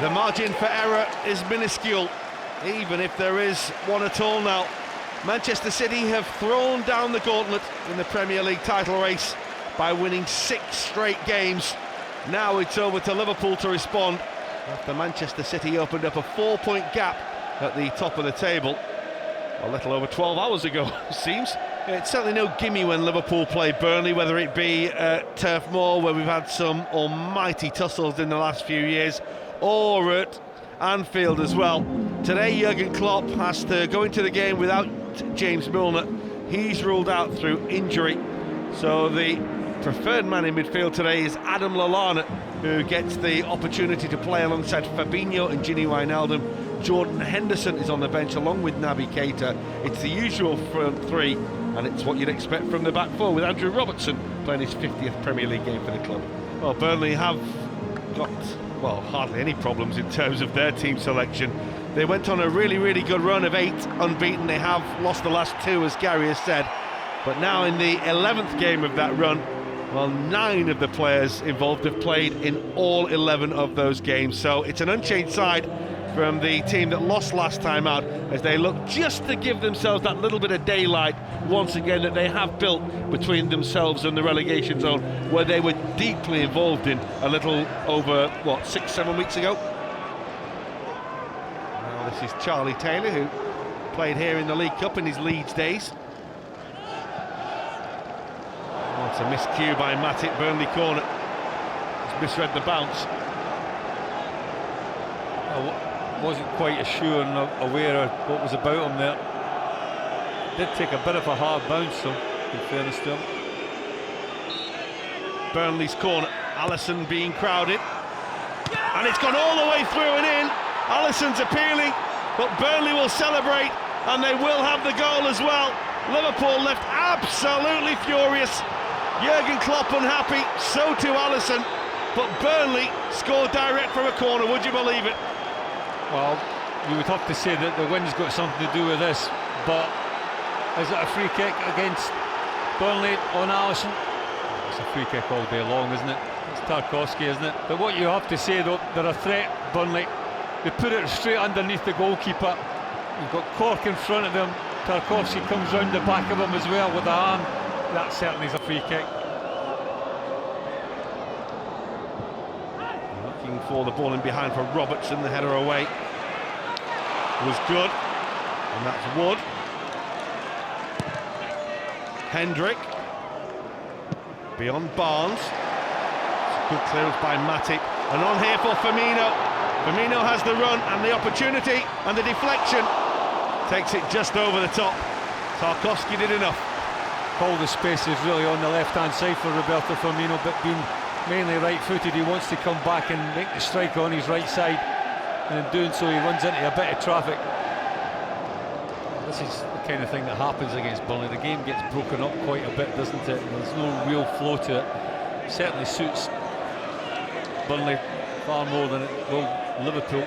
The margin for error is minuscule, even if there is one at all now. Manchester City have thrown down the gauntlet in the Premier League title race by winning 6 straight games. Now it's over to Liverpool to respond after Manchester City opened up a 4-point gap at the top of the table a little over 12 hours ago, seems. It's certainly no gimme when Liverpool play Burnley, whether it be at Turf Moor, where we've had some almighty tussles in the last few years, or at Anfield as well. Today Jürgen Klopp has to go into the game without James Milner. He's ruled out through injury, so the preferred man in midfield today is Adam Lallana, who gets the opportunity to play alongside Fabinho and Gini Wijnaldum. Jordan Henderson is on the bench along with Naby Keita. It's the usual front three, and it's what you'd expect from the back four, with Andrew Robertson playing his 50th Premier League game for the club. Well, Burnley have got, well, hardly any problems in terms of their team selection. They went on a really good run of 8 unbeaten. They have lost the last 2, as Gary has said, but now in the 11th game of that run, well, 9 of the players involved have played in all 11 of those games. So it's an unchanged side from the team that lost last time out, as they look just to give themselves that little bit of daylight once again that they have built between themselves and the relegation zone, where they were deeply involved in a little over, what, 6-7 weeks ago. Now this is Charlie Taylor, who played here in the League Cup in his Leeds days. Oh, it's a miscue by Matip, Burnley corner. He's misread the bounce. Wasn't quite as sure and aware of what was about him there. Did take a bit of a hard bounce, though, in fairness to him. Burnley's corner, Alisson being crowded, and it's gone all the way through and in. Alisson's appealing, but Burnley will celebrate, and they will have the goal as well. Liverpool left absolutely furious. Jürgen Klopp unhappy, so too Alisson, but Burnley scored direct from a corner, would you believe it? Well, you would have to say that the wind's got something to do with this, but is it a free kick against Burnley on Alisson? It's a free kick all day long, isn't it? It's Tarkowski, isn't it? But what you have to say, though, they're a threat, Burnley. They put it straight underneath the goalkeeper. You've got Cork in front of them. Tarkowski comes round the back of him as well with a arm. That certainly is a free kick. Looking for the ball in behind for Robertson, the header away was good, and that's Wood. Hendrick beyond Barnes. It's a good clearance by Matip, and on here for Firmino. Firmino has the run and the opportunity, and the deflection takes it just over the top. Tarkowski did enough. All the space is really on the left-hand side for Roberto Firmino, but being mainly right-footed, he wants to come back and make the strike on his right side, and in doing so he runs into a bit of traffic. This is the kind of thing that happens against Burnley. The game gets broken up quite a bit, doesn't it? There's no real flow to it. It certainly suits Burnley far more than it will Liverpool.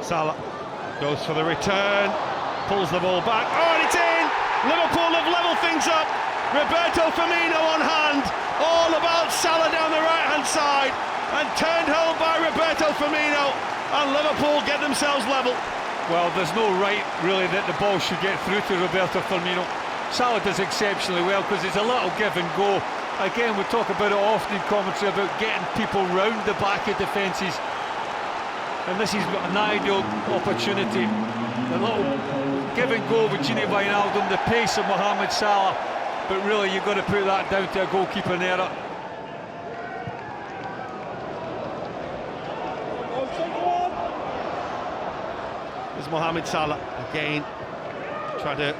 Salah goes for the return, pulls the ball back, oh, and it's in! Liverpool have levelled things up. Roberto Firmino on hand, all about Salah down the right-hand side, and turned home by Roberto Firmino, and Liverpool get themselves level. Well, there's no right, really, that the ball should get through to Roberto Firmino. Salah does exceptionally well because it's a little give and go. Again, we talk about it often in commentary about getting people round the back of defences, and this is an ideal opportunity. A little give and go with Gini Wijnaldum, the pace of Mohamed Salah, but really you've got to put that down to a goalkeeping error. There's Mohamed Salah again, trying to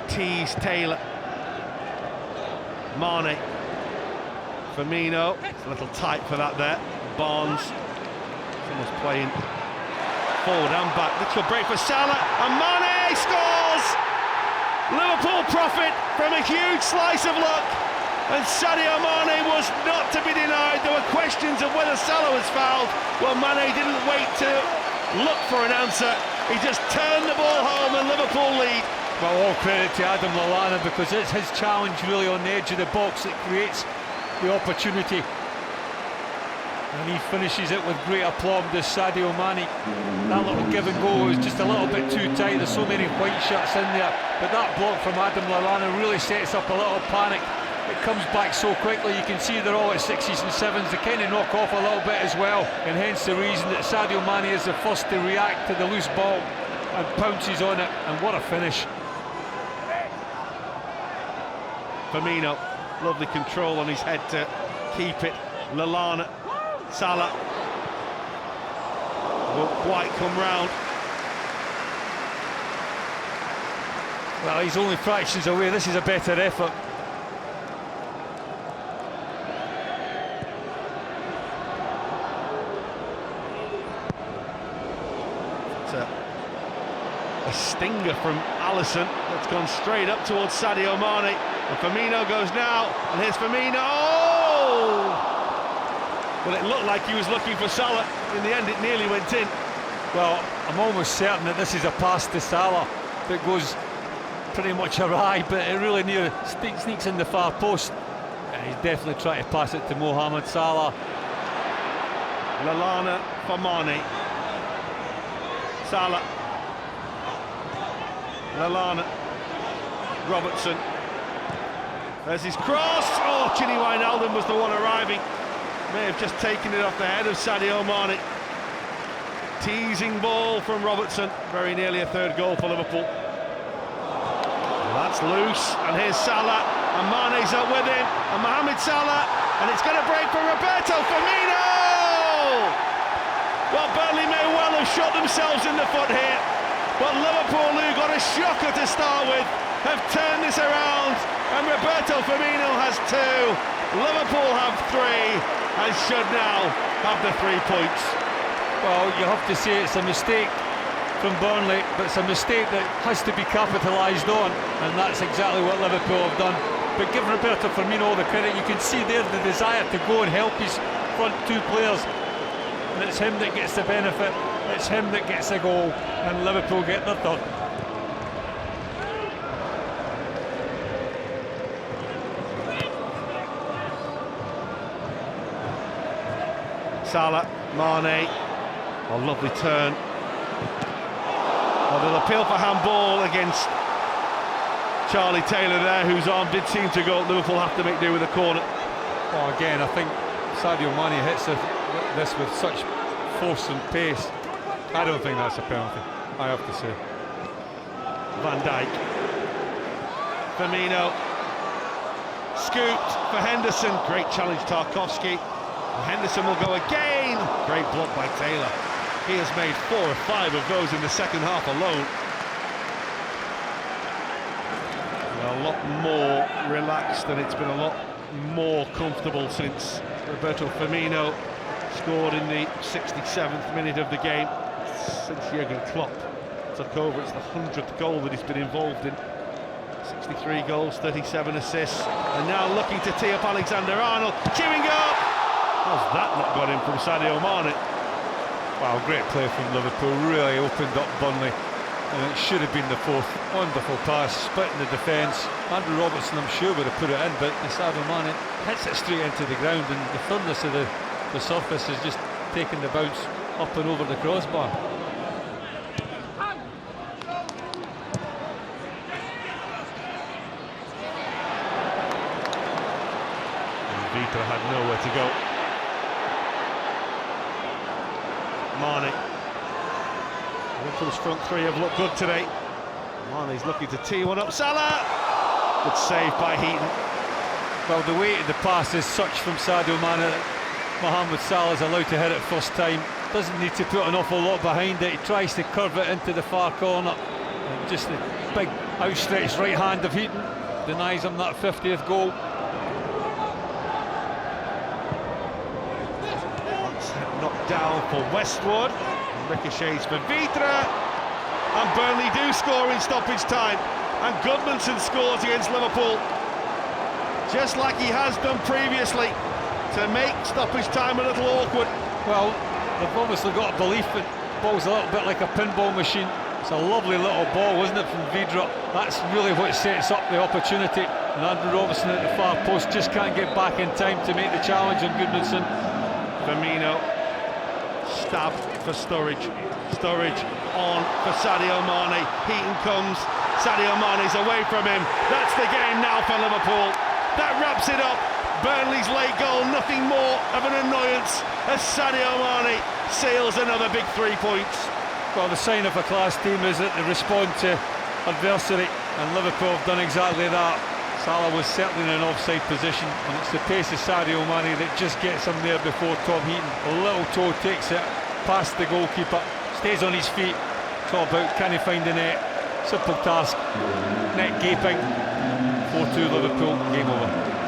tease Taylor. Mane, Firmino, it's a little tight for that there. Barnes, someone's playing forward and back. This will break for Salah, and Mane scores! Liverpool profit from a huge slice of luck, and Sadio Mane was not to be denied. There were questions of whether Salah was fouled. Well, Mane didn't wait to look for an answer. He just turned the ball home, and Liverpool lead. Well, all credit to Adam Lallana, because it's his challenge really on the edge of the box that creates the opportunity, and he finishes it with great aplomb, does Sadio Mane. That little give and go was just a little bit too tight. There's so many white shirts in there, but that block from Adam Lallana really sets up a little panic. It comes back so quickly. You can see they're all at 6s and 7s. They kind of knock off a little bit as well, and hence the reason that Sadio Mane is the first to react to the loose ball and pounces on it, and what a finish. Firmino, lovely control on his head to keep it. Lallana, Salah won't quite come round. Well, he's only fractions away. This is a better effort. A stinger from Alisson that's gone straight up towards Sadio Mane, and Firmino goes now, and here's Firmino. Oh! Well, it looked like he was looking for Salah. In the end, it nearly went in. Well, I'm almost certain that this is a pass to Salah that goes pretty much awry, but it really near sneaks in the far post, and he's definitely trying to pass it to Mohamed Salah. Lallana for Mane. Salah. Lallana, Robertson, there's his cross. Oh, Chini Wijnaldum was the one arriving, may have just taken it off the head of Sadio Mane. Teasing ball from Robertson, very nearly a third goal for Liverpool. That's loose, and here's Salah, and Mane's up with him, and Mohamed Salah, and it's going to break for Roberto. Firmino! Well, Burnley may well have shot themselves in the foot here, but Liverpool, who got a shocker to start with, have turned this around, and Roberto Firmino has 2, Liverpool have 3, and should now have the 3 points. Well, you have to say it's a mistake from Burnley, but it's a mistake that has to be capitalised on, and that's exactly what Liverpool have done. But give Roberto Firmino all the credit. You can see there the desire to go and help his front 2 players, and it's him that gets the benefit. It's him that gets a goal, and Liverpool get their 3rd. Salah, Mane, a lovely turn. Well, they'll appeal for handball against Charlie Taylor there, whose arm did seem to go. Liverpool have to make do with a corner. Well, again, I think Sadio Mane hits this with such force and pace. I don't think that's a penalty, I have to say. Van Dijk. Firmino. Scooped for Henderson. Great challenge, Tarkowski. And Henderson will go again. Great block by Taylor. He has made 4 or 5 of those in the second half alone. A lot more relaxed, and it's been a lot more comfortable since Roberto Firmino scored in the 67th minute of the game. Since Jürgen Klopp took over, it's the 100th goal that he's been involved in. 63 goals, 37 assists, and now looking to tee up Alexander-Arnold, queuing up. How's that not got in from Sadio Mane? Wow, great play from Liverpool, really opened up Burnley, and it should have been the 4th. Wonderful pass, splitting the defence. Andrew Robertson, I'm sure, would have put it in, but Sadio Mane hits it straight into the ground, and the firmness of the surface is just taking the bounce up and over the crossbar. Vitra had nowhere to go. Mane. Liverpool's front 3 have looked good today. Mane's looking to tee one up. Salah! Good save by Heaton. Well, the weight of the pass is such from Sadio Mane that Mohamed Salah's allowed to hit it first time. Doesn't need to put an awful lot behind it. He tries to curve it into the far corner. And just the big outstretched right hand of Heaton denies him that 50th goal. Knocked down for Westwood, ricochets for Vitra, and Burnley do score in stoppage time, and Goodmanson scores against Liverpool, just like he has done previously, to make stoppage time a little awkward. Well, they've obviously got a belief that the ball's a little bit like a pinball machine. It's a lovely little ball, wasn't it, from Vitra? That's really what sets up the opportunity. And Andrew Robertson at the far post just can't get back in time to make the challenge on Goodmanson. Firmino, stab for Sturridge. Sturridge on for Sadio Mane. Heaton comes. Sadio Mane's away from him. That's the game now for Liverpool. That wraps it up. Burnley's late goal, nothing more of an annoyance as Sadio Mane seals another big 3 points. Well, the sign of a class team is that they respond to adversity, and Liverpool have done exactly that. Salah was certainly in an offside position, and it's the pace of Sadio Mane that just gets him there before Tom Heaton. A little toe takes it past the goalkeeper, stays on his feet. It's all about, can he find the net? Simple task. Net gaping. 4-2 Liverpool, game over.